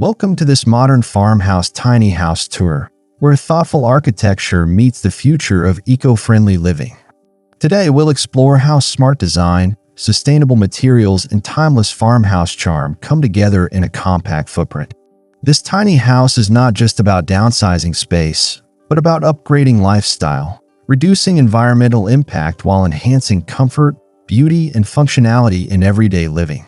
Welcome to this modern farmhouse tiny house tour, where thoughtful architecture meets the future of eco-friendly living. Today, we'll explore how smart design, sustainable materials, and timeless farmhouse charm come together in a compact footprint. This tiny house is not just about downsizing space, but about upgrading lifestyle, reducing environmental impact while enhancing comfort, beauty, and functionality in everyday living.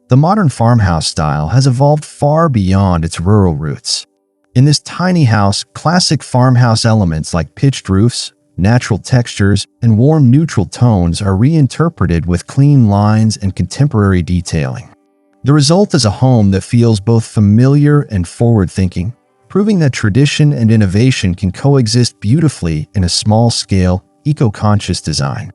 The modern farmhouse style has evolved far beyond its rural roots. In this tiny house, classic farmhouse elements like pitched roofs, natural textures, and warm neutral tones are reinterpreted with clean lines and contemporary detailing. The result is a home that feels both familiar and forward-thinking, proving that tradition and innovation can coexist beautifully in a small-scale, eco-conscious design.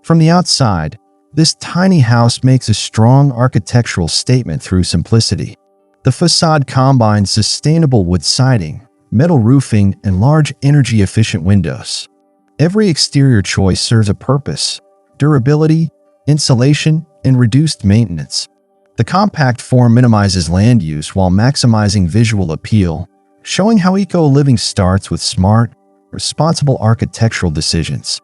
From the outside, this tiny house makes a strong architectural statement through simplicity. The facade combines sustainable wood siding, metal roofing, and large energy-efficient windows. Every exterior choice serves a purpose: durability, insulation, and reduced maintenance. The compact form minimizes land use while maximizing visual appeal, showing how eco-living starts with smart, responsible architectural decisions.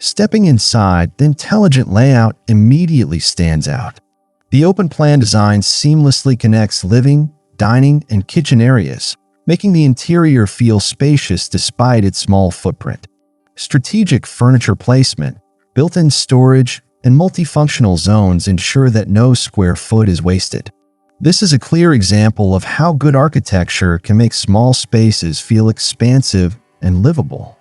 Stepping inside, the intelligent layout immediately stands out. The open-plan design seamlessly connects living, dining, and kitchen areas, making the interior feel spacious despite its small footprint. Strategic furniture placement, built-in storage, and multifunctional zones ensure that no square foot is wasted. This is a clear example of how good architecture can make small spaces feel expansive and livable.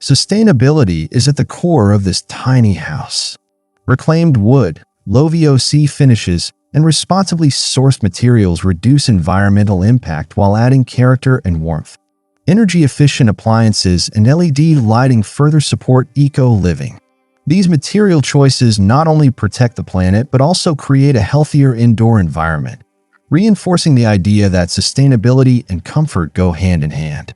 Sustainability is at the core of this tiny house. Reclaimed wood, low VOC finishes, and responsibly sourced materials reduce environmental impact while adding character and warmth. Energy-efficient appliances and LED lighting further support eco-living. These material choices not only protect the planet but also create a healthier indoor environment, reinforcing the idea that sustainability and comfort go hand in hand.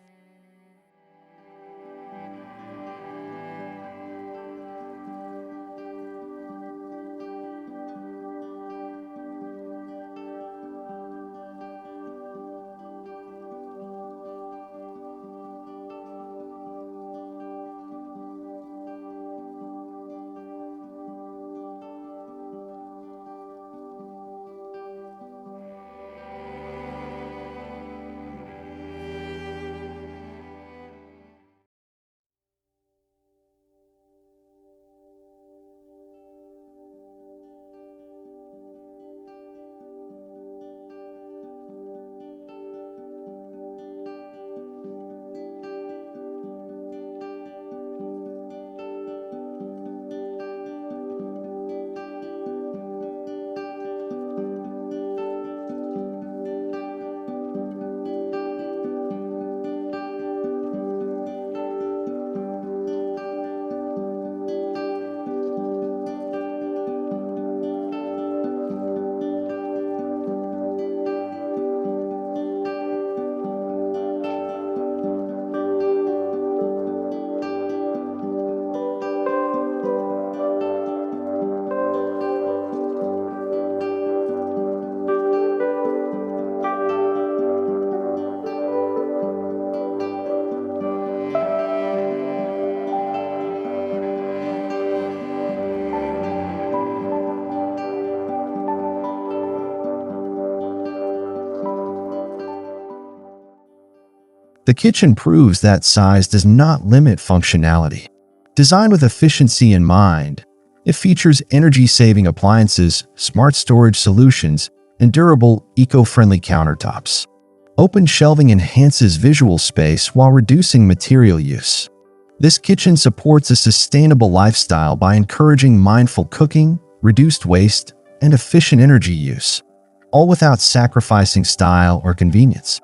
The kitchen proves that size does not limit functionality. Designed with efficiency in mind, it features energy-saving appliances, smart storage solutions, and durable, eco-friendly countertops. Open shelving enhances visual space while reducing material use. This kitchen supports a sustainable lifestyle by encouraging mindful cooking, reduced waste, and efficient energy use, all without sacrificing style or convenience.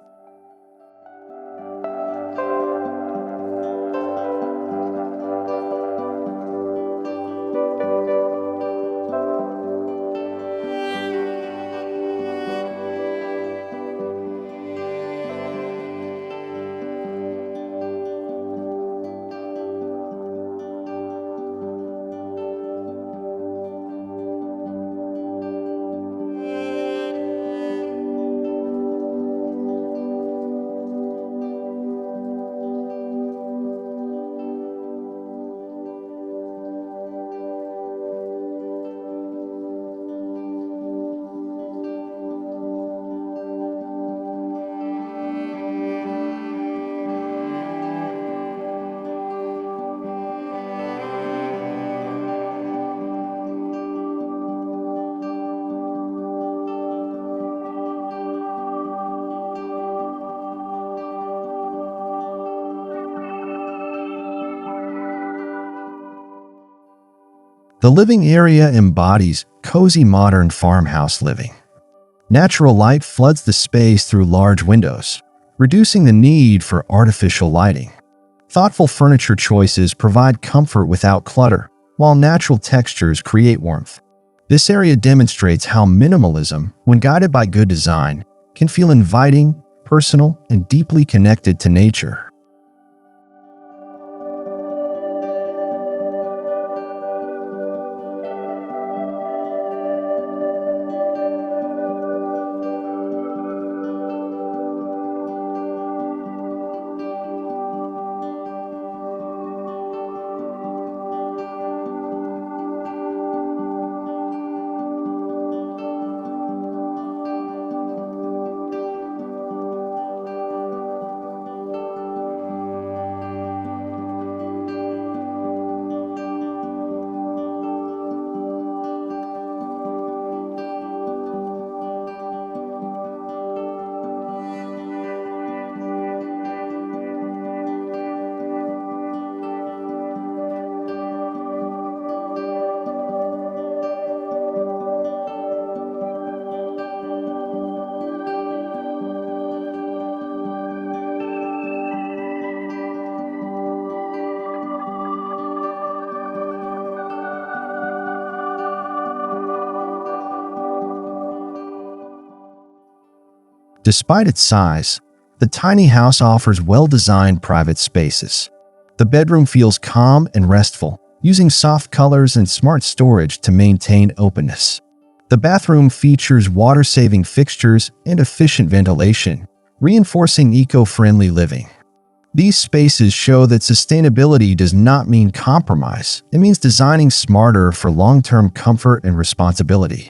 The living area embodies cozy modern farmhouse living. Natural light floods the space through large windows, reducing the need for artificial lighting. Thoughtful furniture choices provide comfort without clutter, while natural textures create warmth. This area demonstrates how minimalism, when guided by good design, can feel inviting, personal, and deeply connected to nature. Despite its size, the tiny house offers well-designed private spaces. The bedroom feels calm and restful, using soft colors and smart storage to maintain openness. The bathroom features water-saving fixtures and efficient ventilation, reinforcing eco-friendly living. These spaces show that sustainability does not mean compromise. It means designing smarter for long-term comfort and responsibility.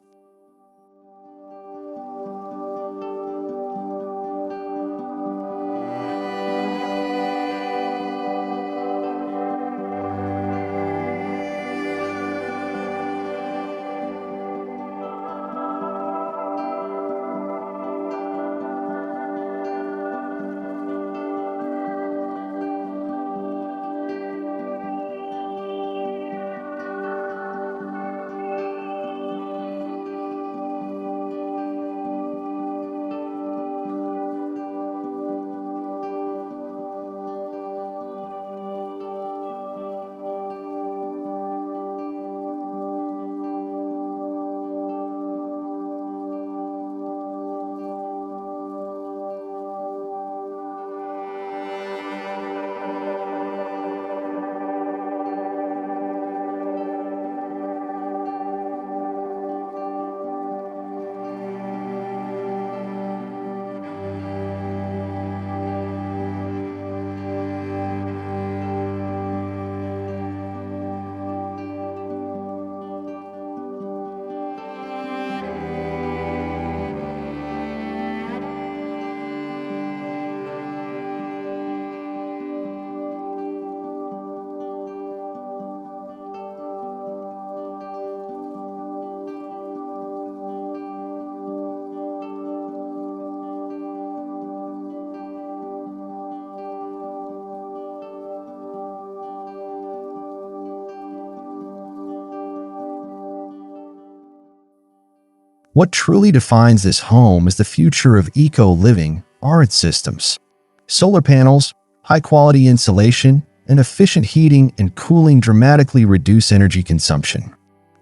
What truly defines this home as the future of eco-living are its systems. Solar panels, high-quality insulation, and efficient heating and cooling dramatically reduce energy consumption.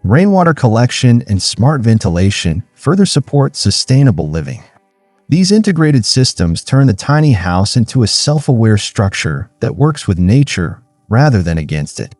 Rainwater collection and smart ventilation further support sustainable living. These integrated systems turn the tiny house into a self-aware structure that works with nature rather than against it.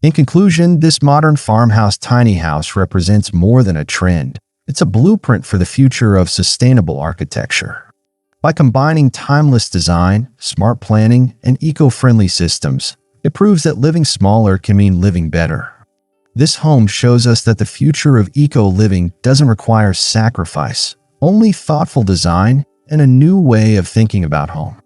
In conclusion, this modern farmhouse tiny house represents more than a trend. It's a blueprint for the future of sustainable architecture. By combining timeless design, smart planning, and eco-friendly systems, it proves that living smaller can mean living better. This home shows us that the future of eco-living doesn't require sacrifice, only thoughtful design and a new way of thinking about home.